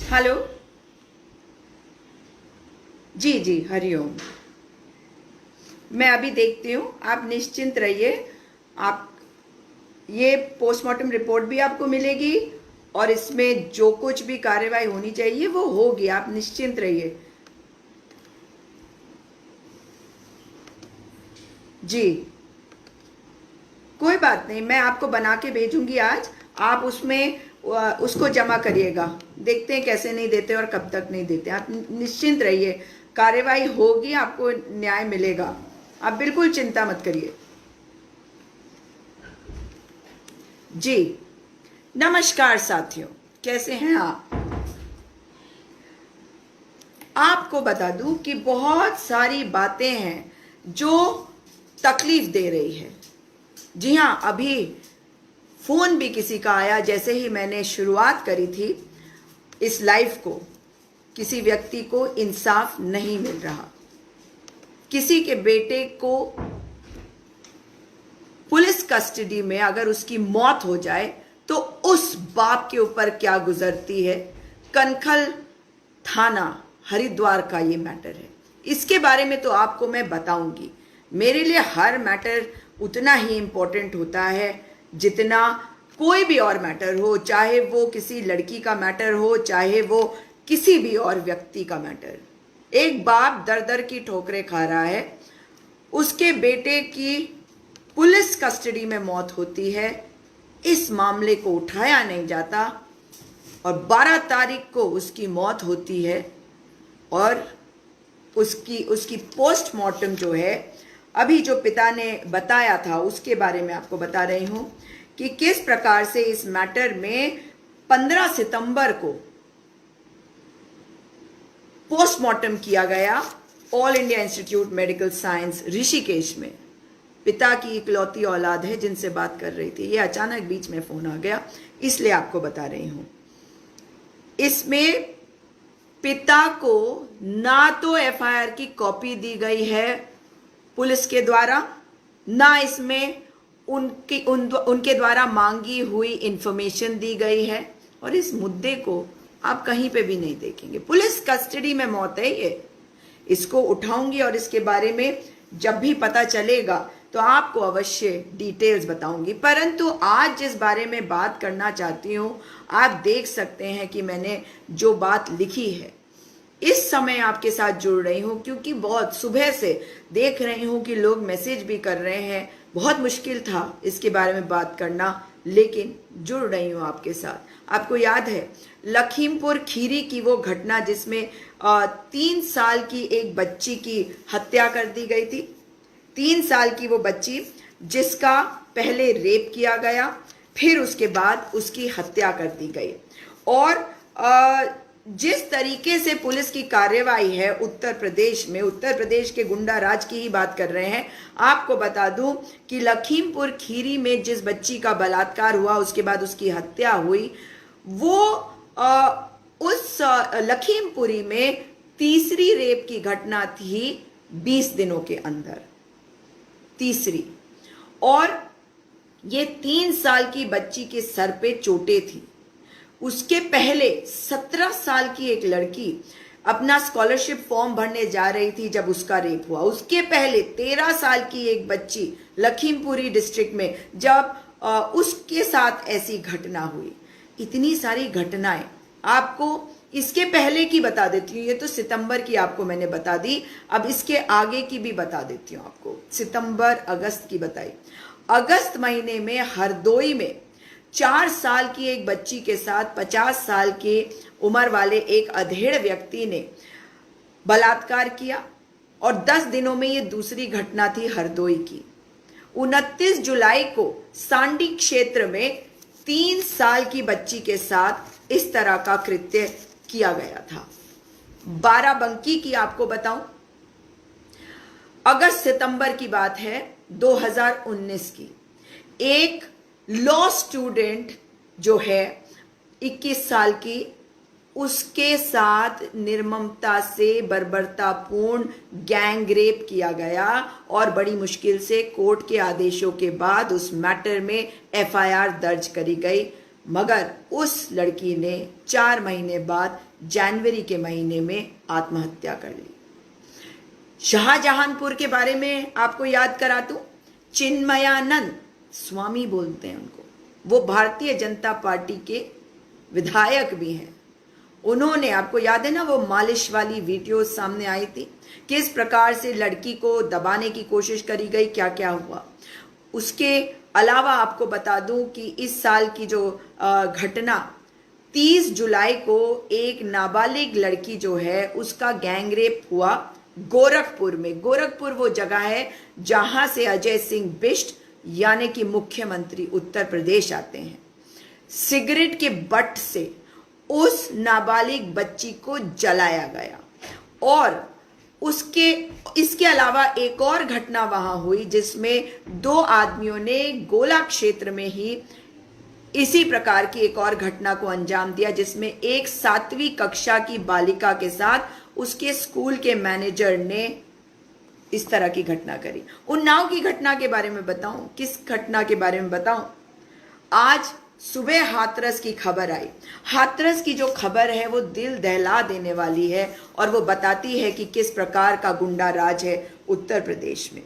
Hello. जी जी, हरिओम। मैं अभी देखती हूँ, आप निश्चिंत रहिए। आप ये पोस्टमार्टम रिपोर्ट भी आपको मिलेगी और इसमें जो कुछ भी कार्रवाई होनी चाहिए वो होगी, आप निश्चिंत रहिए। जी, कोई बात नहीं, मैं आपको बना के भेजूंगी आज। आप उसमें उसको जमा करिएगा। देखते हैं कैसे नहीं देते और कब तक नहीं देते। आप निश्चिंत रहिए, कार्रवाई होगी, आपको न्याय मिलेगा। आप बिल्कुल चिंता मत करिए। जी, नमस्कार साथियों, कैसे हैं आप? आपको बता दूं कि बहुत सारी बातें हैं जो तकलीफ दे रही है। जी हाँ, अभी फोन भी किसी का आया जैसे ही मैंने शुरुआत करी थी इस लाइफ को। किसी व्यक्ति को इंसाफ नहीं मिल रहा। किसी के बेटे को पुलिस कस्टडी में अगर उसकी मौत हो जाए तो उस बाप के ऊपर क्या गुजरती है। कनखल थाना हरिद्वार का ये मैटर है। इसके बारे में तो आपको मैं बताऊंगी। मेरे लिए हर मैटर उतना ही इंपॉर्टेंट होता है जितना कोई भी और मैटर हो, चाहे वो किसी लड़की का मैटर हो, चाहे वो किसी भी और व्यक्ति का मैटर। एक बाप दर दर की ठोकरें खा रहा है, उसके बेटे की पुलिस कस्टडी में मौत होती है, इस मामले को उठाया नहीं जाता और 12 तारीख को उसकी मौत होती है और उसकी पोस्टमार्टम जो है, अभी जो पिता ने बताया था उसके बारे में आपको बता रही हूं कि किस प्रकार से इस मैटर में 15 सितंबर को पोस्टमार्टम किया गया all India institute medical science Rishikesh में। पिता की इकलौती औलाद है जिनसे बात कर रही थी। ये अचानक बीच में फोन आ गया, इसलिए आपको बता रही हूं। इसमें पिता को ना तो एफआईआर की कॉपी दी गई है पुलिस के द्वारा, ना इसमें उनके द्वारा मांगी हुई इंफॉर्मेशन दी गई है, और इस मुद्दे को आप कहीं पे भी नहीं देखेंगे। पुलिस कस्टडी में मौत है ये। इसको उठाऊंगी और इसके बारे में जब भी पता चलेगा तो आपको अवश्य डिटेल्स बताऊंगी। परंतु आज जिस बारे में बात करना चाहती हूं, आप देख सकते हैं कि मैंने जो बात लिखी है, इस समय आपके साथ जुड़ रही हूं क्योंकि बहुत सुबह से देख रही हूं कि लोग मैसेज भी कर रहे हैं। बहुत मुश्किल था इसके बारे में बात करना, लेकिन जुड़ रही हूं आपके साथ। आपको याद है लखीमपुर खीरी की वो घटना जिसमें 3 साल की एक बच्ची की हत्या कर दी गई थी। 3 साल की वो बच्ची जिसका पहले रेप किया गया, फिर उसके बाद उसकी हत्या कर दी गई। और जिस तरीके से पुलिस की कार्यवाही है उत्तर प्रदेश में, उत्तर प्रदेश के गुंडा राज की ही बात कर रहे हैं। आपको बता दूं कि लखीमपुर खीरी में जिस बच्ची का बलात्कार हुआ, उसके बाद उसकी हत्या हुई, वो उस लखीमपुरी में तीसरी रेप की घटना थी 20 दिनों के अंदर, तीसरी। और ये 3 साल की बच्ची के सर पे चोटें थी। उसके पहले 17 साल की एक लड़की अपना स्कॉलरशिप फॉर्म भरने जा रही थी जब उसका रेप हुआ। उसके पहले 13 साल की एक बच्ची लखीमपुरी डिस्ट्रिक्ट में जब उसके साथ ऐसी घटना हुई। इतनी सारी घटनाएं आपको इसके पहले की बता देती हूँ। ये तो सितंबर की आपको मैंने बता दी, अब इसके आगे की भी बता देती हूँ आपको। सितंबर अगस्त की बताई। अगस्त महीने में हरदोई में 4 साल की एक बच्ची के साथ 50 साल के उम्र वाले एक अधेड़ व्यक्ति ने बलात्कार किया, और 10 दिनों में ये दूसरी घटना थी हरदोई की। 29 जुलाई को सांडी क्षेत्र में 3 साल की बच्ची के साथ इस तरह का कृत्य किया गया था। बाराबंकी की आपको बताऊं, अगस्त सितंबर की बात है 2019 की। एक लॉ स्टूडेंट जो है 21 साल की, उसके साथ निर्ममता से बर्बरतापूर्ण गैंग रेप किया गया, और बड़ी मुश्किल से कोर्ट के आदेशों के बाद उस मैटर में एफआईआर दर्ज करी गई। मगर उस लड़की ने 4 महीने बाद जनवरी के महीने में आत्महत्या कर ली। शाहजहांपुर के बारे में आपको याद करा दूं, चिन्मयानंद स्वामी बोलते हैं उनको, वो भारतीय जनता पार्टी के विधायक भी हैं। उन्होंने, आपको याद है ना वो मालिश वाली वीडियो सामने आई थी, किस प्रकार से लड़की को दबाने की कोशिश करी गई, क्या क्या हुआ। उसके अलावा आपको बता दूं कि इस साल की जो घटना 30 जुलाई को एक नाबालिग लड़की जो है उसका गैंगरेप हुआ गोरखपुर में। गोरखपुर वो जगह है जहां से अजय सिंह बिष्ट यानी कि मुख्यमंत्री उत्तर प्रदेश आते हैं। सिगरेट के बट से उस नाबालिग बच्ची को जलाया गया। और इसके अलावा एक और घटना वहां हुई जिसमें 2 आदमियों ने गोला क्षेत्र में ही इसी प्रकार की एक और घटना को अंजाम दिया, जिसमें एक 7वीं कक्षा की बालिका के साथ उसके स्कूल के मैनेजर ने इस तरह की घटना करी। उन्नाव की घटना के बारे में बताऊं, किस घटना के बारे में बताऊं? आज सुबह हाथरस की खबर आई। हाथरस की जो खबर है वो दिल दहला देने वाली है और वो बताती है कि किस प्रकार का गुंडा राज है उत्तर प्रदेश में।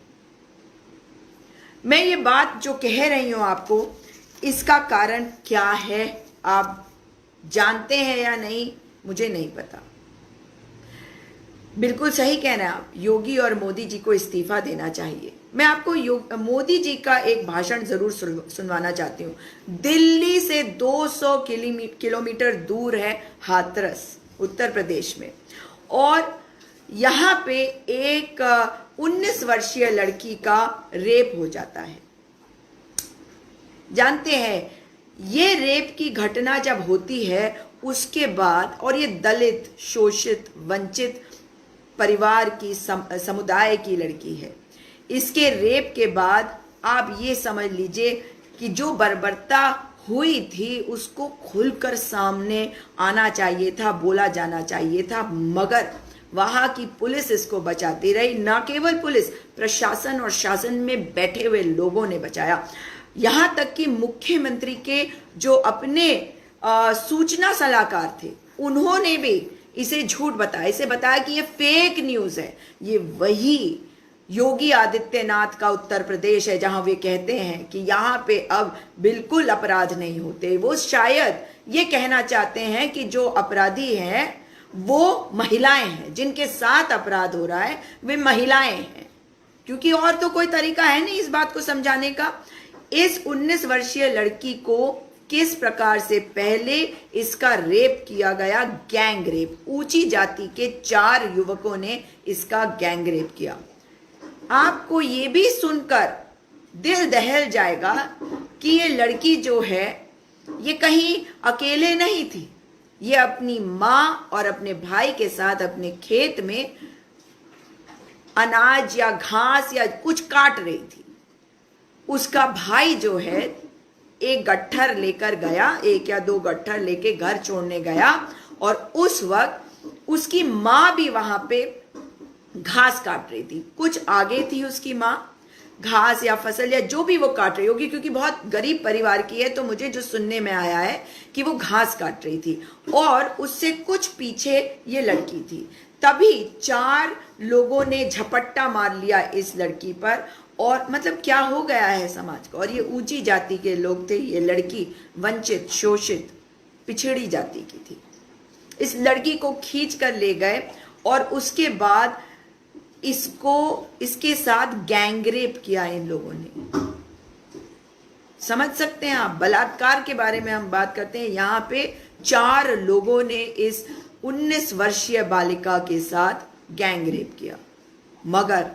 मैं ये बात जो कह रही हूं आपको, इसका कारण क्या है आप जानते हैं या नहीं मुझे नहीं पता। बिल्कुल सही कह रहे हैं आप, योगी और मोदी जी को इस्तीफा देना चाहिए। मैं आपको मोदी जी का एक भाषण जरूर सुनवाना चाहती हूँ। दिल्ली से 200 किलोमीटर दूर है हाथरस उत्तर प्रदेश में, और यहाँ पे एक 19 वर्षीय लड़की का रेप हो जाता है। जानते हैं ये रेप की घटना जब होती है उसके बाद, और ये दलित, शोषित, वंचित परिवार की समुदाय की लड़की है, इसके रेप के बाद आप ये समझ लीजिए कि जो बर्बरता हुई थी उसको खुलकर सामने आना चाहिए था, बोला जाना चाहिए था, मगर वहां की पुलिस इसको बचाती रही। न केवल पुलिस, प्रशासन और शासन में बैठे हुए लोगों ने बचाया। यहां तक कि मुख्यमंत्री के जो अपने सूचना सलाहकार थे उन्होंने भी इसे झूठ बताया, इसे बताया कि ये फेक न्यूज है। ये वही योगी आदित्यनाथ का उत्तर प्रदेश है जहां वे कहते हैं कि यहां पे अब बिल्कुल अपराध नहीं होते। वो शायद ये कहना चाहते हैं कि जो अपराधी हैं वो महिलाएं हैं, जिनके साथ अपराध हो रहा है वे महिलाएं हैं, क्योंकि और तो कोई तरीका है नहीं इस बात को समझाने का। इस 19 वर्षीय लड़की को किस प्रकार से पहले इसका रेप किया गया, गैंग रेप। ऊंची जाति के 4 युवकों ने इसका गैंग रेप किया। आपको ये भी सुनकर दिल दहल जाएगा कि ये लड़की जो है ये कहीं अकेले नहीं थी, ये अपनी माँ और अपने भाई के साथ अपने खेत में अनाज या घास या कुछ काट रही थी। उसका भाई जो है एक गट्ठर लेकर गया, 1 या 2 गट्ठर लेके घर छोड़ने गया, और उस वक्त उसकी माँ भी वहां पे घास काट रही थी। कुछ आगे थी उसकी माँ, घास या फसल या जो भी वो काट रही होगी, क्योंकि बहुत गरीब परिवार की है, तो मुझे जो सुनने में आया है कि वो घास काट रही थी और उससे कुछ पीछे ये लड़की थी। तभी 4 लोगों ने झपट्टा मार लिया इस लड़की पर, और मतलब क्या हो गया है समाज को। और ये ऊंची जाति के लोग थे, ये लड़की वंचित, शोषित, पिछड़ी जाति की थी। इस लड़की को खींच कर ले गए और उसके बाद इसके साथ गैंगरेप किया इन लोगों ने। समझ सकते हैं आप, बलात्कार के बारे में हम बात करते हैं, यहाँ पे 4 लोगों ने इस 19 वर्षीय बालिका के साथ गैंगरेप किया। मगर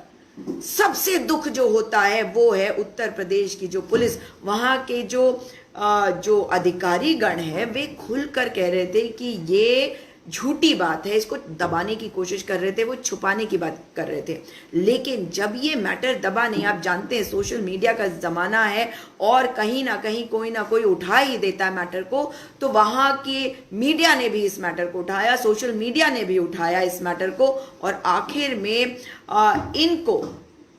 सबसे दुख जो होता है वो है उत्तर प्रदेश की जो पुलिस, वहां के जो अधिकारी गण है वे खुलकर कह रहे थे कि ये झूठी बात है, इसको दबाने की कोशिश कर रहे थे, वो छुपाने की बात कर रहे थे। लेकिन जब ये मैटर दबा नहीं, आप जानते हैं सोशल मीडिया का जमाना है और कहीं ना कहीं कोई ना कोई उठा ही देता है मैटर को, तो वहां की मीडिया ने भी इस मैटर को उठाया, सोशल मीडिया ने भी उठाया इस मैटर को, और आखिर में इनको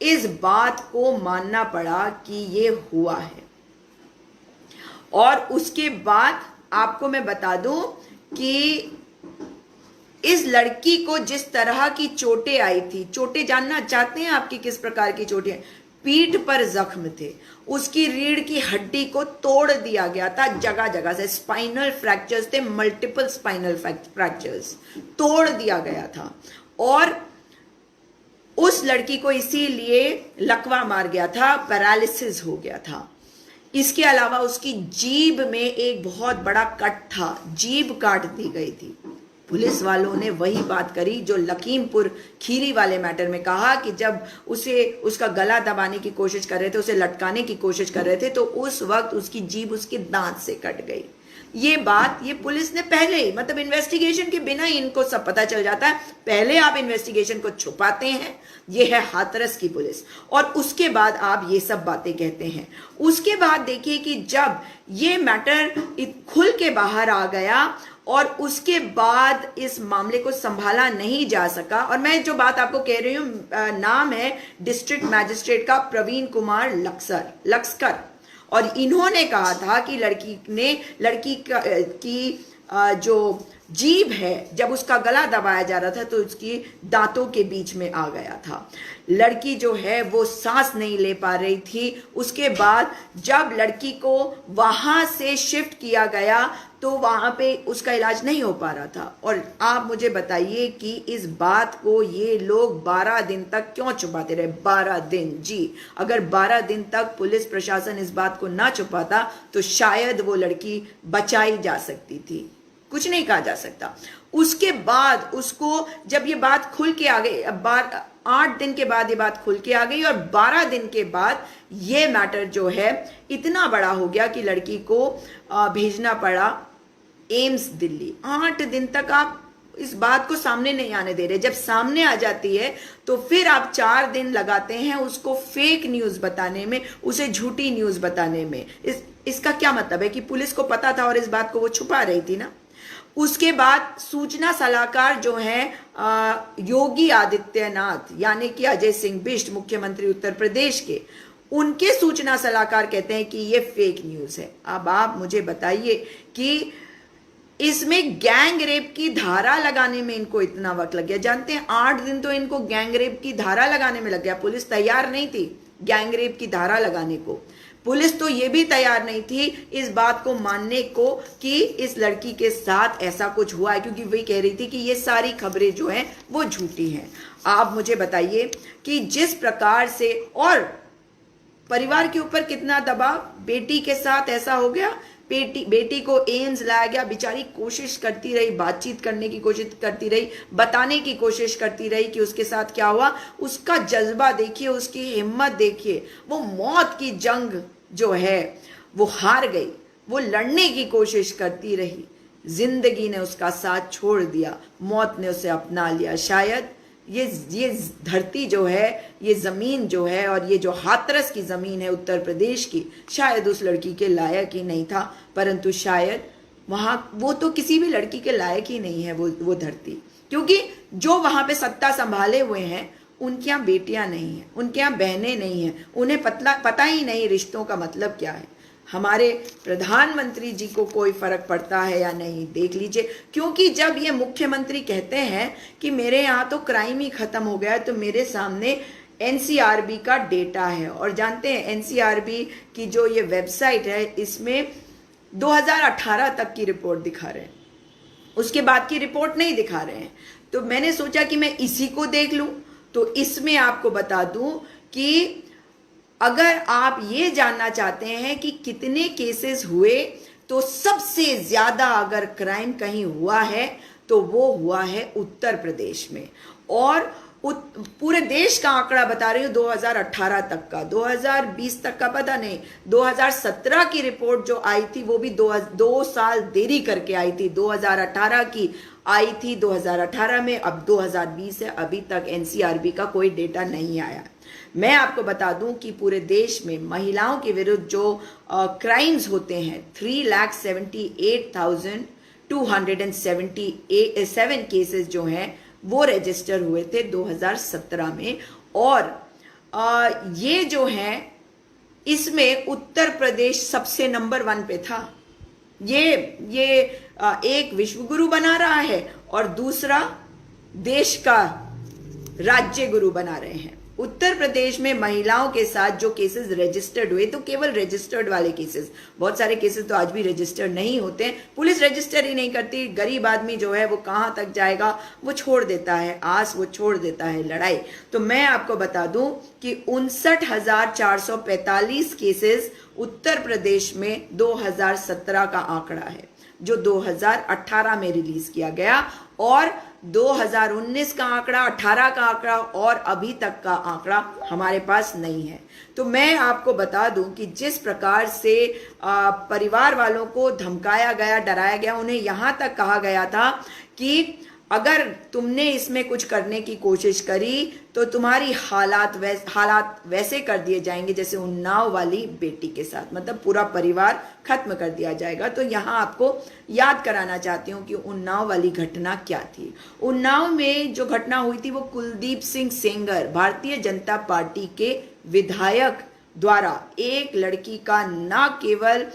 इस बात को मानना पड़ा कि ये हुआ है। और उसके बाद आपको मैं बता दूं कि इस लड़की को जिस तरह की चोटें आई थी, चोटें जानना चाहते हैं आपकी किस प्रकार की चोटें? पीठ पर जख्म थे, उसकी रीढ़ की हड्डी को तोड़ दिया गया था जगह जगह से, स्पाइनल फ्रैक्चर्स थे, मल्टीपल स्पाइनल फ्रैक्चर्स तोड़ दिया गया था। और उस लड़की को इसीलिए लकवा मार गया था, पैरालिसिस हो गया था। इसके अलावा उसकी जीभ में एक बहुत बड़ा कट था, जीभ काट दी गई थी। पुलिस वालों ने वही बात करी जो लखीमपुर खीरी वाले मैटर में कहा कि जब उसे उसका गला दबाने की कोशिश कर रहे थे, उसे लटकाने की कोशिश कर रहे थे, तो उस वक्त उसकी जीभ उसके दांत से कट गई। ये बात ये पुलिस ने पहले ही, मतलब इन्वेस्टिगेशन के बिना ही इनको सब पता चल जाता है। पहले आप इन्वेस्टिगेशन को छुपाते हैं, ये है हाथरस की पुलिस, और उसके बाद आप ये सब बातें कहते हैं। उसके बाद देखिए कि जब ये मैटर खुल के बाहर आ गया और उसके बाद इस मामले को संभाला नहीं जा सका, और मैं जो बात आपको कह रही हूं, नाम है डिस्ट्रिक्ट मैजिस्ट्रेट का प्रवीण कुमार लक्सकर, और इन्होंने कहा था कि लड़की की जो जीभ है, जब उसका गला दबाया जा रहा था तो उसकी दांतों के बीच में आ गया था। लड़की जो है वो सांस नहीं ले पा रही थी। उसके बाद जब लड़की को वहां से शिफ्ट किया गया तो वहां पे उसका इलाज नहीं हो पा रहा था। और आप मुझे बताइए कि इस बात को ये लोग 12 दिन तक क्यों छुपाते रहे? 12 दिन, जी, अगर 12 दिन तक पुलिस प्रशासन इस बात को ना छुपाता तो शायद वो लड़की बचाई जा सकती थी, कुछ नहीं कहा जा सकता। उसके बाद उसको जब ये बात खुल के आ गई, 8 दिन के बाद ये बात खुल के आ गई, और 12 दिन के बाद ये मैटर जो है इतना बड़ा हो गया कि लड़की को भेजना पड़ा एम्स दिल्ली। 8 दिन तक आप इस बात को सामने नहीं आने दे रहे। जब सामने आ जाती है तो फिर आप 4 दिन लगाते हैं उसको फेक न्यूज बताने में, उसे झूठी न्यूज बताने में। इसका क्या मतलब है कि पुलिस को पता था और इस बात को वो छुपा रही थी ना। उसके बाद सूचना सलाहकार जो हैं योगी आदित्यनाथ, यानी कि अजय सिंह बिष्ट, मुख्यमंत्री उत्तर प्रदेश के, उनके सूचना सलाहकार कहते हैं कि ये फेक न्यूज है। अब आप मुझे बताइए कि इसमें गैंग रेप की धारा लगाने में इनको इतना वक्त लग गया। जानते हैं 8 दिन तो इनको गैंग रेप की धारा लगाने में लग गया। पुलिस तैयार नहीं थी गैंग रेप की धारा लगाने को। पुलिस तो ये भी तैयार नहीं थी इस बात को मानने को कि इस लड़की के साथ ऐसा कुछ हुआ है, क्योंकि वही कह रही थी कि ये सारी खबरें जो हैं वो झूठी हैं। आप मुझे बताइए कि जिस प्रकार से, और परिवार के ऊपर कितना दबाव, बेटी के साथ ऐसा हो गया, बेटी को एम्स लाया गया, बेचारी कोशिश करती रही, बातचीत करने की कोशिश करती रही, बताने की कोशिश करती रही कि उसके साथ क्या हुआ। उसका जज्बा देखिए, उसकी हिम्मत देखिए। वो मौत की जंग जो है वो हार गई, वो लड़ने की कोशिश करती रही। जिंदगी ने उसका साथ छोड़ दिया, मौत ने उसे अपना लिया। शायद ये धरती जो है, ये ज़मीन जो है, और ये जो हाथरस की ज़मीन है उत्तर प्रदेश की, शायद उस लड़की के लायक ही नहीं था। परंतु शायद वहाँ, वो तो किसी भी लड़की के लायक ही नहीं है वो धरती, क्योंकि जो वहाँ पे सत्ता संभाले हुए हैं उनके यहाँ बेटियाँ नहीं हैं, उनके यहाँ बहनें नहीं हैं, उन्हें पता ही नहीं रिश्तों का मतलब क्या है। हमारे प्रधानमंत्री जी को कोई फर्क पड़ता है या नहीं, देख लीजिए। क्योंकि जब ये मुख्यमंत्री कहते हैं कि मेरे यहाँ तो क्राइम ही खत्म हो गया है, तो मेरे सामने एनसीआरबी का डेटा है, और जानते हैं एनसीआरबी की जो ये वेबसाइट है इसमें 2018 तक की रिपोर्ट दिखा रहे हैं, उसके बाद की रिपोर्ट नहीं दिखा रहे हैं। तो मैंने सोचा कि मैं इसी को देख लूं। तो इसमें आपको बता दूं कि अगर आप ये जानना चाहते हैं कि कितने केसेस हुए, तो सबसे ज्यादा अगर क्राइम कहीं हुआ है तो वो हुआ है उत्तर प्रदेश में। और पूरे देश का आंकड़ा बता रही हूं 2018 तक का, 2020 तक का पता नहीं। 2017 की रिपोर्ट जो आई थी वो भी 2 साल देरी करके आई थी। 2018 की आई थी 2018 में, अब 2020 है, अभी तक एनसीआरबी का कोई डेटा नहीं आया। मैं आपको बता दूं कि पूरे देश में महिलाओं के विरुद्ध जो क्राइम्स होते हैं 3,78,277 केसेस जो हैं वो रजिस्टर हुए थे 2017 में। और ये जो हैं इसमें उत्तर प्रदेश सबसे नंबर 1 पे था। ये एक विश्व गुरु बना रहा है और दूसरा देश का राज्य गुरु बना रहे हैं। उत्तर प्रदेश में महिलाओं के साथ जो केसेस रजिस्टर्ड हुए, तो केवल रजिस्टर्ड वाले केसेस, बहुत सारे केसेस तो आज भी रजिस्टर्ड नहीं होते हैं, पुलिस रजिस्टर ही नहीं करती। गरीब आदमी जो है वो कहां तक जाएगा, वो छोड़ देता है आस, वो छोड़ देता है लड़ाई। तो मैं आपको बता दूं कि 59,445 केसेस उत्तर प्रदेश में 2017 का आंकड़ा है, जो 2018 में रिलीज किया गया, और 2019 का आंकड़ा, 18 का आंकड़ा और अभी तक का आंकड़ा हमारे पास नहीं है। तो मैं आपको बता दूं कि जिस प्रकार से परिवार वालों को धमकाया गया, डराया गया, उन्हें यहां तक कहा गया था कि अगर तुमने इसमें कुछ करने की कोशिश करी तो तुम्हारी हालात वैसे कर दिए जाएंगे जैसे उन्नाव वाली बेटी के साथ, मतलब पूरा परिवार खत्म कर दिया जाएगा। तो यहाँ आपको याद कराना चाहती हूँ कि उन्नाव वाली घटना क्या थी। उन्नाव में जो घटना हुई थी वो कुलदीप सिंह सेंगर, भारतीय जनता पार्टी के विधायक द्वारा एक लड़की का न केवल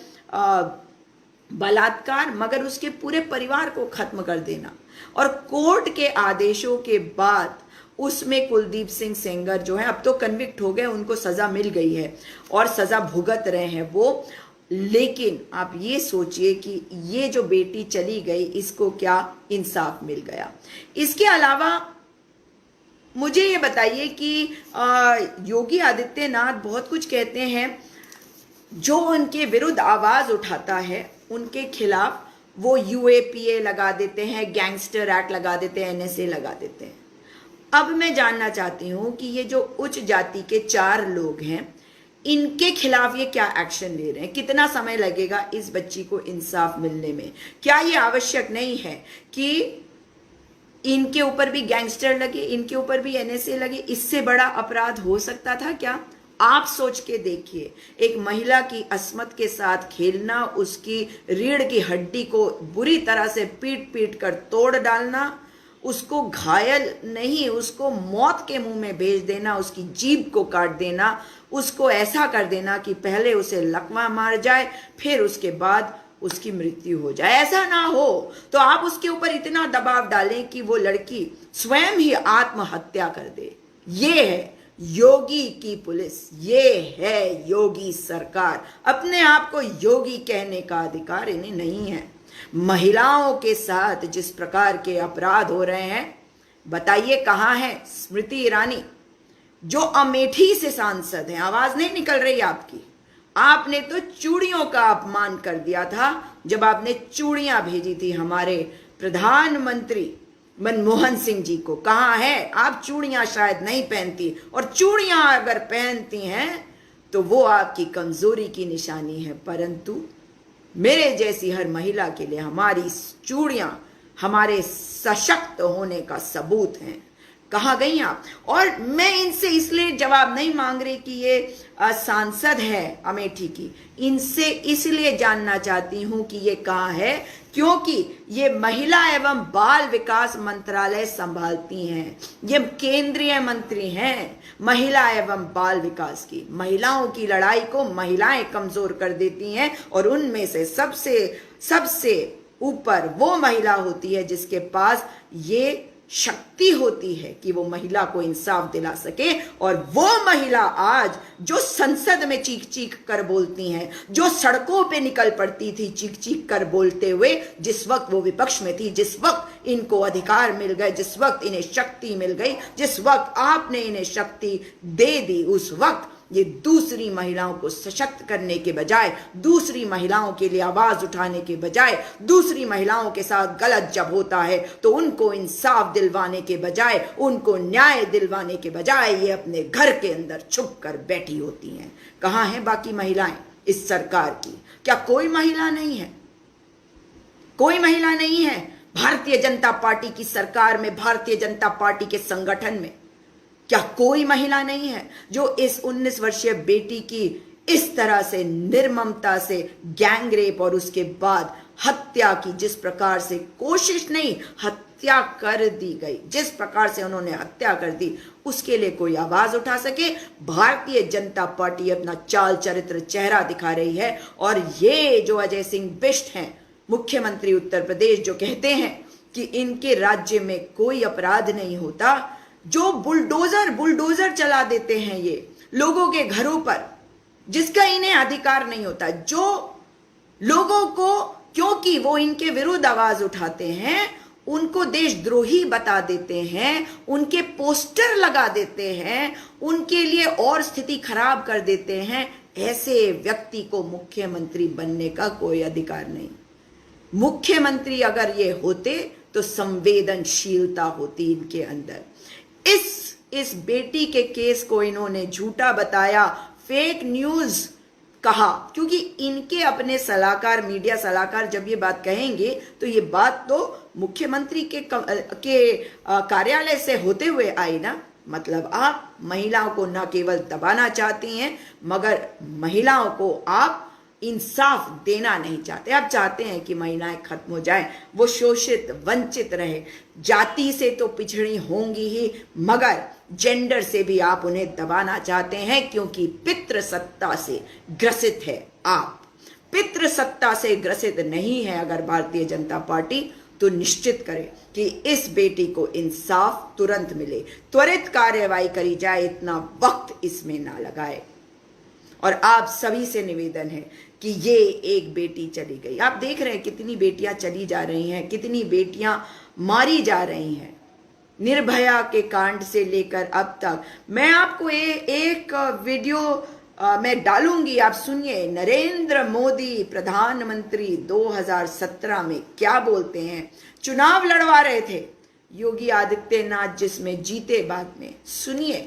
बलात्कार मगर उसके पूरे परिवार को खत्म कर देना, और कोर्ट के आदेशों के बाद उसमें कुलदीप सिंह सेंगर जो है अब तो कन्विक्ट हो गए, उनको सजा मिल गई है और सजा भुगत रहे हैं वो। लेकिन आप ये सोचिए कि ये जो बेटी चली गई, इसको क्या इंसाफ मिल गया? इसके अलावा मुझे ये बताइए कि योगी आदित्यनाथ बहुत कुछ कहते हैं, जो उनके विरुद्ध आवाज उठाता है उनके खिलाफ वो यूएपीए लगा देते हैं, गैंगस्टर एक्ट लगा देते हैं, एनएसए लगा देते हैं। अब मैं जानना चाहती हूं कि ये जो उच्च जाति के 4 लोग हैं, इनके खिलाफ ये क्या एक्शन ले रहे हैं? कितना समय लगेगा इस बच्ची को इंसाफ मिलने में? क्या ये आवश्यक नहीं है कि इनके ऊपर भी गैंगस्टर लगे, इनके ऊपर भी एनएसए लगे? इससे बड़ा अपराध हो सकता था क्या? आप सोच के देखिए, एक महिला की अस्मत के साथ खेलना, उसकी रीढ़ की हड्डी को बुरी तरह से पीट पीट कर तोड़ डालना, उसको घायल नहीं, उसको मौत के मुंह में भेज देना, उसकी जीभ को काट देना, उसको ऐसा कर देना कि पहले उसे लकवा मार जाए, फिर उसके बाद उसकी मृत्यु हो जाए। ऐसा ना हो तो आप उसके ऊपर इतना दबाव डालें कि वो लड़की स्वयं ही आत्महत्या कर दे। ये है योगी की पुलिस, ये है योगी सरकार। अपने आप को योगी कहने का अधिकार इन्हें नहीं है। महिलाओं के साथ जिस प्रकार के अपराध हो रहे हैं, बताइए कहां है स्मृति ईरानी, जो अमेठी से सांसद हैं? आवाज नहीं निकल रही आपकी। आपने तो चूड़ियों का अपमान कर दिया था जब आपने चूड़ियां भेजी थी हमारे प्रधानमंत्री मनमोहन सिंह जी को। कहां है? आप चूड़ियां शायद नहीं पहनती, और चूड़ियां अगर पहनती हैं तो वो आपकी कमजोरी की निशानी है, परंतु मेरे जैसी हर महिला के लिए हमारी चूड़ियां हमारे सशक्त होने का सबूत हैं। कहाँ गई आप? और मैं इनसे इसलिए जवाब नहीं मांग रही कि ये सांसद है अमेठी की, इनसे इसलिए जानना चाहती हूं कि ये कहाँ है, क्योंकि ये महिला एवं बाल विकास मंत्रालय संभालती हैं। ये केंद्रीय मंत्री हैं महिला एवं बाल विकास की। महिलाओं की लड़ाई को महिलाएं कमजोर कर देती हैं, और उनमें से सबसे ऊपर वो महिला होती है जिसके पास ये शक्ति होती है कि वो महिला को इंसाफ दिला सके। और वो महिला आज जो संसद में चीख चीख कर बोलती हैं, जो सड़कों पे निकल पड़ती थी चीख चीख कर बोलते हुए, जिस वक्त वो विपक्ष में थी, जिस वक्त इनको अधिकार मिल गए, जिस वक्त इन्हें शक्ति मिल गई, जिस वक्त आपने इन्हें शक्ति दे दी, उस वक्त ये दूसरी महिलाओं को सशक्त करने के बजाय, दूसरी महिलाओं के लिए आवाज उठाने के बजाय, दूसरी महिलाओं के साथ गलत जब होता है तो उनको इंसाफ दिलवाने के बजाय, उनको न्याय दिलवाने के बजाय ये अपने घर के अंदर छुप कर बैठी होती हैं। कहां हैं बाकी महिलाएं इस सरकार की? क्या कोई महिला नहीं है? कोई महिला नहीं है भारतीय जनता पार्टी की सरकार में, भारतीय जनता पार्टी के संगठन में? क्या कोई महिला नहीं है जो इस 19 वर्षीय बेटी की इस तरह से निर्ममता से गैंग रेप और उसके बाद हत्या की, जिस प्रकार से कोशिश नहीं, हत्या कर दी गई। जिस प्रकार से उन्होंने हत्या कर दी उसके लिए कोई आवाज उठा सके, भारतीय जनता पार्टी अपना चाल चरित्र चेहरा दिखा रही है। और ये जो अजय सिंह बिष्ट हैं, मुख्यमंत्री उत्तर प्रदेश, जो कहते हैं कि इनके राज्य में कोई अपराध नहीं होता, जो बुलडोजर चला देते हैं ये लोगों के घरों पर, जिसका इन्हें अधिकार नहीं होता, जो लोगों को, क्योंकि वो इनके विरुद्ध आवाज उठाते हैं, उनको देशद्रोही बता देते हैं, उनके पोस्टर लगा देते हैं, उनके लिए और स्थिति खराब कर देते हैं, ऐसे व्यक्ति को मुख्यमंत्री बनने का कोई अधिकार नहीं। मुख्यमंत्री अगर ये होते तो संवेदनशीलता होती इनके अंदर। इस बेटी के केस को इन्होंने झूठा बताया, फेक न्यूज कहा, क्योंकि इनके अपने सलाहकार, मीडिया सलाहकार जब ये बात कहेंगे तो ये बात तो मुख्यमंत्री के कार्यालय से होते हुए आई ना। मतलब आप महिलाओं को न केवल दबाना चाहती हैं, मगर महिलाओं को आप इंसाफ देना नहीं चाहते। आप चाहते हैं कि महिलाएं खत्म हो जाएं, वो शोषित वंचित रहे। जाति से तो पिछड़ी होंगी ही, मगर जेंडर से भी आप उन्हें दबाना चाहते हैं, क्योंकि पितृसत्ता से ग्रसित है आप। पितृसत्ता से ग्रसित नहीं है अगर भारतीय जनता पार्टी, तो निश्चित करे कि इस बेटी को इंसाफ तुरंत मिले, त्वरित कार्यवाही करी जाए, इतना वक्त इसमें ना लगाए। और आप सभी से निवेदन है कि ये एक बेटी चली गई, आप देख रहे हैं कितनी बेटियां चली जा रही हैं, कितनी बेटियां मारी जा रही हैं, निर्भया के कांड से लेकर अब तक। मैं आपको एक वीडियो मैं डालूंगी, आप सुनिए। नरेंद्र मोदी प्रधानमंत्री 2017 में क्या बोलते हैं। चुनाव लड़वा रहे थे योगी आदित्यनाथ, जिसमें जीते बाद में। सुनिए।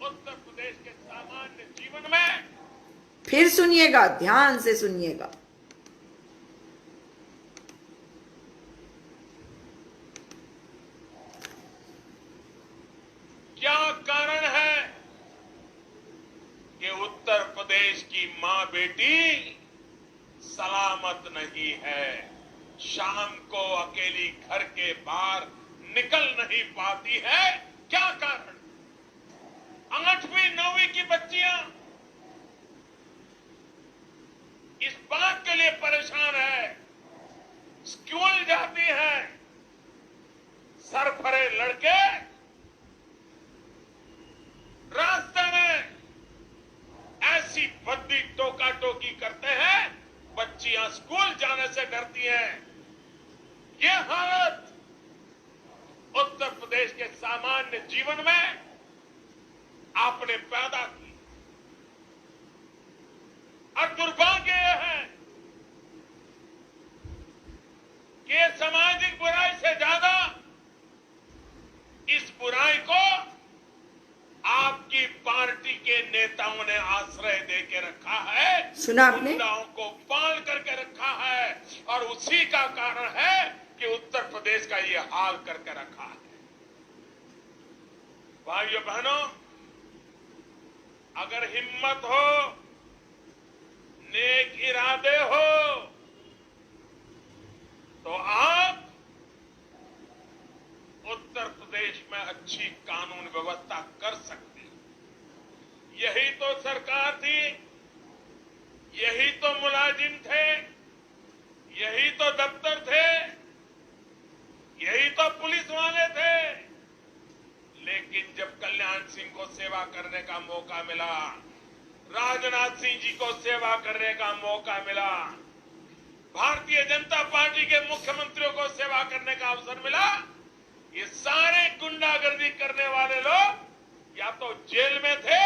उत्तर प्रदेश के सामान्य जीवन में, फिर सुनिएगा, ध्यान से सुनिएगा। क्या कारण है कि उत्तर प्रदेश की मां बेटी सलामत नहीं है, शाम को अकेली घर के बाहर निकल नहीं पाती है? क्या कारण? 8वीं 9वीं की बच्चियां इस बात के लिए परेशान है, स्कूल जाती हैं, सरफरे लड़के रास्ते में ऐसी भद्दी टोका टोकी करते हैं, बच्चियां स्कूल जाने से डरती हैं। ये हालत उत्तर प्रदेश के सामान्य जीवन में आपने पैदा की। और दुर्भाग्य यह है कि ये सामाजिक बुराई से ज्यादा इस बुराई को आपकी पार्टी के नेताओं ने आश्रय देके रखा है, सुना आपने? गुंडाओं को पाल करके रखा है, और उसी का कारण है कि उत्तर प्रदेश का ये हाल करके रखा है। भाइयों बहनों, अगर हिम्मत हो, नेक इरादे हो, तो आप उत्तर प्रदेश में अच्छी कानून व्यवस्था कर सकते हैं। यही तो सरकार थी, यही तो मुलाजिम थे, यही तो दफ्तर थे, यही तो पुलिस वाले थे। लेकिन जब कल्याण सिंह को सेवा करने का मौका मिला, राजनाथ सिंह जी को सेवा करने का मौका मिला, भारतीय जनता पार्टी के मुख्यमंत्रियों को सेवा करने का अवसर मिला, ये सारे गुंडागर्दी करने वाले लोग या तो जेल में थे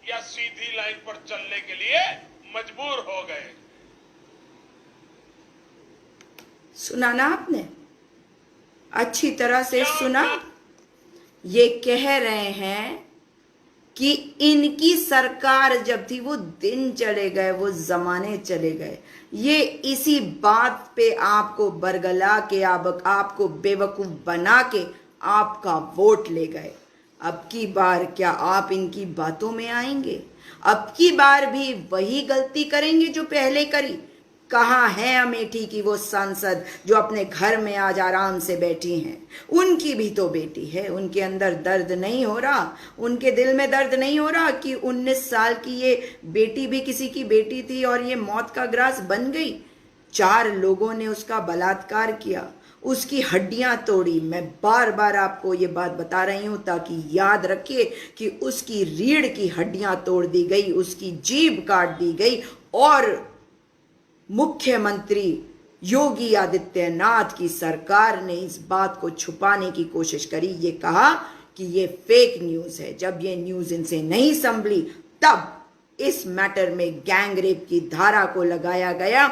या सीधी लाइन पर चलने के लिए मजबूर हो गए। सुना ना आपने? अच्छी तरह से सुना। ये कह रहे हैं कि इनकी सरकार जब थी वो दिन चले गए, वो जमाने चले गए। ये इसी बात पे आपको बरगला के, आपको बेवकूफ बना के आपका वोट ले गए। अब की बार क्या आप इनकी बातों में आएंगे? अब की बार भी वही गलती करेंगे जो पहले करी? कहाँ है अमेठी की वो सांसद जो अपने घर में आज आराम से बैठी हैं? उनकी भी तो बेटी है, उनके अंदर दर्द नहीं हो रहा, उनके दिल में दर्द नहीं हो रहा कि 19 साल की ये बेटी भी किसी की बेटी थी और ये मौत का ग्रास बन गई। 4 लोगों ने उसका बलात्कार किया, उसकी हड्डियां तोड़ी। मैं बार बार आपको ये बात बता रही हूं ताकि याद रखिए कि उसकी रीढ़ की हड्डियां तोड़ दी गई, उसकी जीभ काट दी गई और मुख्यमंत्री योगी आदित्यनाथ की सरकार ने इस बात को छुपाने की कोशिश करी। ये कहा कि ये फेक न्यूज है। जब ये न्यूज इनसे नहीं संभली तब इस मैटर में गैंग रेप की धारा को लगाया गया।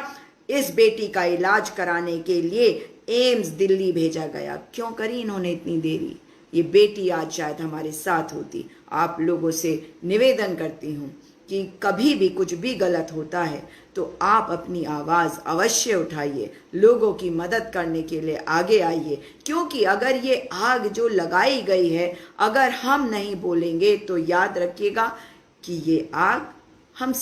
इस बेटी का इलाज कराने के लिए एम्स दिल्ली भेजा गया। क्यों करी इन्होंने इतनी देरी? ये बेटी आज शायद हमारे साथ होती। आप लोगों से निवेदन करती हूं कि कभी भी कुछ भी गलत होता है तो आप अपनी आवाज अवश्य उठाइए, लोगों की मदद करने के लिए आगे आइए, क्योंकि अगर ये आग जो लगाई गई है अगर हम नहीं बोलेंगे तो याद रखिएगा कि ये आग हम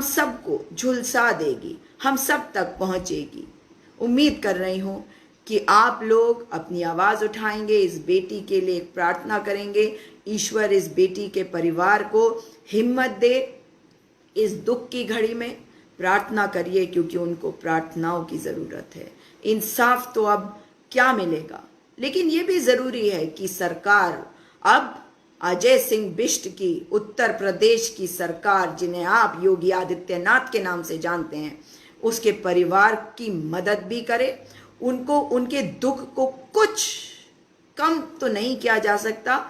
सबको झुलसा देगी, हम सब तक पहुंचेगी। उम्मीद कर रही हूं कि आप लोग अपनी आवाज उठाएंगे, इस बेटी के लिए एक प्रार्थना करेंगे। ईश्वर इस बेटी के परिवार को हिम्मत दे। इस दुख की घड़ी में प्रार्थना करिए क्योंकि उनको प्रार्थनाओं की जरूरत है। इंसाफ तो अब क्या मिलेगा, लेकिन यह भी जरूरी है कि सरकार अब अजय सिंह बिष्ट की उत्तर प्रदेश की सरकार, जिन्हें आप योगी आदित्यनाथ के नाम से जानते हैं, उसके परिवार की मदद भी करे। उनको उनके दुख को कुछ कम तो नहीं किया जा सकता,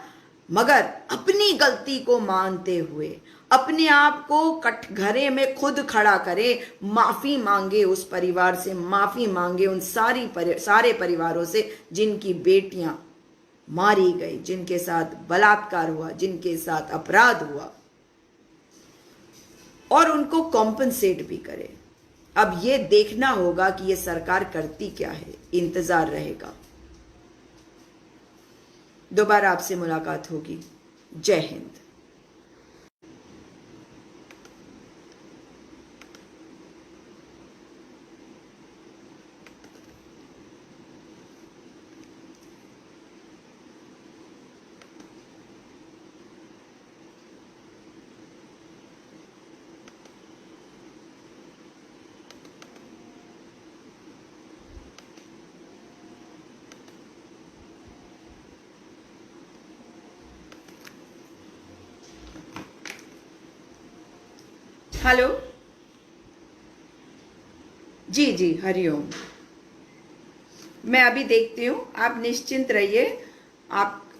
मगर अपनी गलती को मानते हुए अपने आप को कटघरे में खुद खड़ा करे, माफी मांगे, उस परिवार से माफी मांगे, उन सारे परिवारों से जिनकी बेटियां मारी गई, जिनके साथ बलात्कार हुआ, जिनके साथ अपराध हुआ, और उनको कॉम्पनसेट भी करे। अब ये देखना होगा कि ये सरकार करती क्या है, इंतजार रहेगा। दोबारा आपसे मुलाकात होगी। जय हिंद। हेलो जी जी, हरिओम। मैं अभी देखती हूँ, आप निश्चिंत रहिए। आप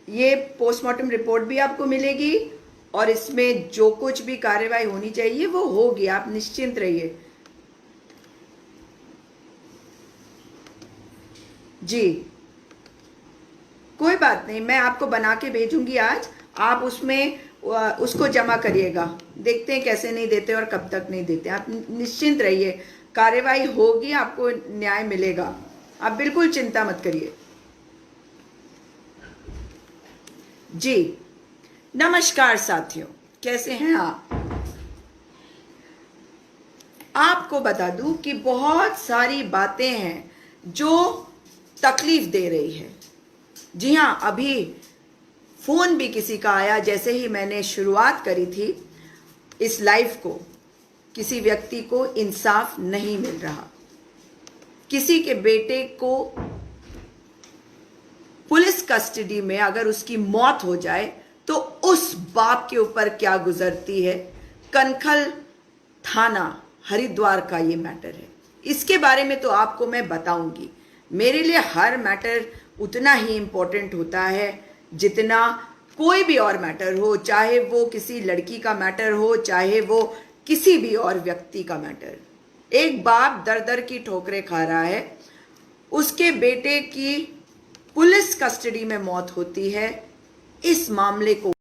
ये पोस्टमार्टम रिपोर्ट भी आपको मिलेगी और इसमें जो कुछ भी कार्रवाई होनी चाहिए वो होगी, आप निश्चिंत रहिए। जी कोई बात नहीं, मैं आपको बना के भेजूंगी आज, आप उसमें उसको जमा करिएगा। देखते हैं कैसे नहीं देते और कब तक नहीं देते। आप निश्चिंत रहिए, कार्रवाई होगी, आपको न्याय मिलेगा, आप बिल्कुल चिंता मत करिए। जी नमस्कार साथियों, कैसे हैं आप? आपको बता दूं कि बहुत सारी बातें हैं जो तकलीफ दे रही है। जी हाँ, अभी फोन भी किसी का आया, जैसे ही मैंने शुरुआत करी थी इस लाइव को, किसी व्यक्ति को इंसाफ नहीं मिल रहा। किसी के बेटे को पुलिस कस्टडी में अगर उसकी मौत हो जाए तो उस बाप के ऊपर क्या गुजरती है। कनखल थाना हरिद्वार का ये मैटर है, इसके बारे में तो आपको मैं बताऊंगी। मेरे लिए हर मैटर उतना ही इंपॉर्टेंट होता है जितना कोई भी और मैटर हो, चाहे वो किसी लड़की का मैटर हो, चाहे वो किसी भी और व्यक्ति का मैटर। एक बाप दर दर की ठोकरें खा रहा है, उसके बेटे की पुलिस कस्टडी में मौत होती है। इस मामले को